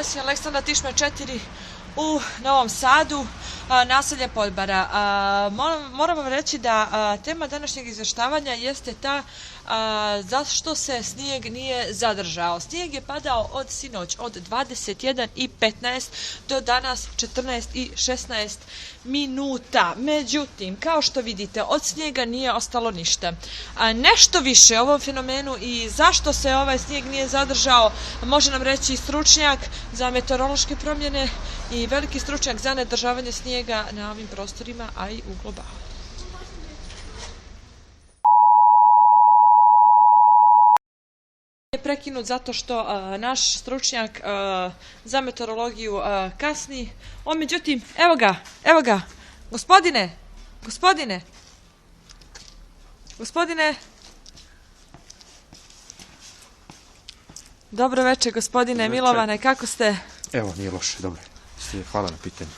Gimnazija Aleksandra Tišma 4 u Novom Sadu, naselje Podbara. Moram vam reći da tema današnjeg izvještavanja jeste ta zašto se snijeg nije zadržao. Snijeg je padao od sinoć od 21:15 do danas 14:16 minuta. Međutim, kao što vidite, od snijega nije ostalo ništa. Nešto više o ovom fenomenu i zašto se ovaj snijeg nije zadržao može nam reći stručnjak za meteorološke promjene i veliki stručnjak za nedržavanje snijega na ovim prostorima, a i u globalu. Je prekinut zato što naš stručnjak za meteorologiju kasni. Međutim, evo ga, gospodine. Dobro večer, gospodine Milovane, kako ste? Evo, nije loše, dobro. Hvala na pitanju.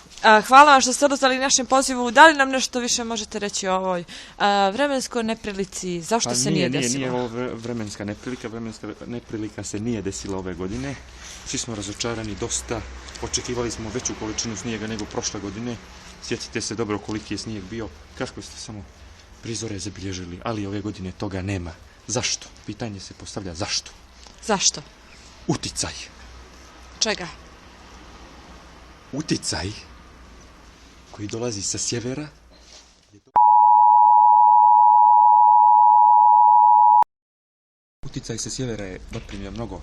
Hvala vam što ste odazvali našem pozivu. Da li nam nešto više možete reći o ovoj vremenskoj neprilici? Zašto se nije desilo? Nije ovo vremenska neprilika. Vremenska neprilika se nije desila ove godine. Svi smo razočarani dosta. Očekivali smo veću količinu snijega nego prošle godine. Sjetite se dobro koliki je snijeg bio. Kako ste samo prizore zabilježili. Ali ove godine toga nema. Zašto? Pitanje se postavlja zašto? Zašto? Uticaj. Čega? Uticaj koji dolazi sa sjevera je doprinio mnogo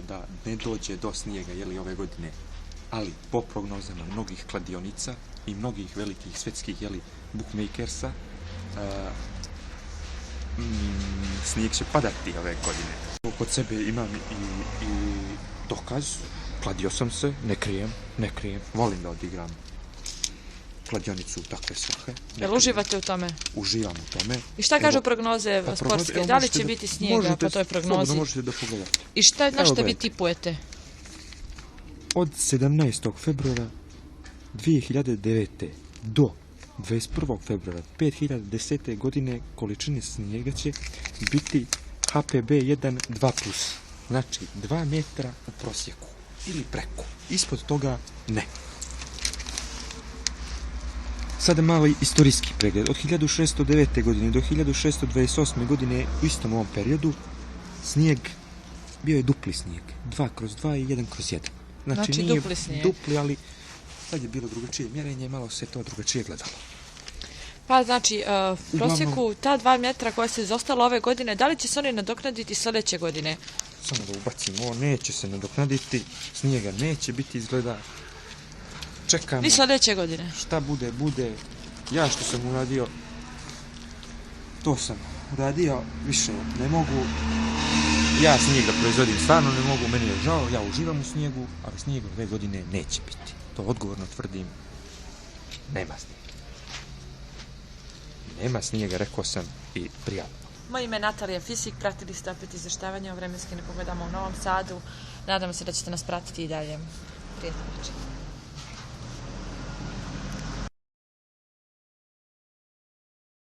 da ne dođe do snijega ove godine, ali po prognozama mnogih kladionica i mnogih velikih svjetskih bookmakersa snijeg će padati ove godine. Kod sebe imam i dokaz. Kladio sam se, ne krijem, volim da odigram kladionicu u takve svrhe. Jel uživate u tome? Uživam u tome. I šta kažu prognoze sportske? Da li će biti snijega po toj prognozi? Možete da pogledate. I na što vi tipujete? Od 17. februara 2009. do 21. februara 2010. godine količine snijega će biti HPB 1 2+. Znači 2 metra u prosjeku. Ili preko. Ispod toga ne. Sada malo istorijski pregled. Od 1609. godine do 1628. godine u istom ovom periodu snijeg bio je dupli snijeg. 2/2 i 1/1. Znači nije dupli snijeg. Dupli, ali sad je bilo drugačije mjerenje, malo se to drugačije gledalo. Pa znači, u prosjeku ta 2 metra koja se izostala ove godine, da li će se oni nadoknaditi sljedeće godine? Samo da ubacim ovo, neće se nadoknaditi, snijega neće biti izgleda. Čekamo. Ni sljedeće godine. Šta bude. Ja što sam uradio, to sam uradio, više ne mogu. Ja snijeg da proizvodim stvarno ne mogu, meni je žao, ja uživam u snijegu, ali snijega ove godine neće biti. To odgovorno tvrdim, nema snijega. Nema snijega, rekao sam i prijatno. Moje ime je Natalija Fisik, pratili ste opet izvještavanje o vremenskim nepogledama u Novom Sadu. Nadamo se da ćete nas pratiti i dalje. Prijatno večer.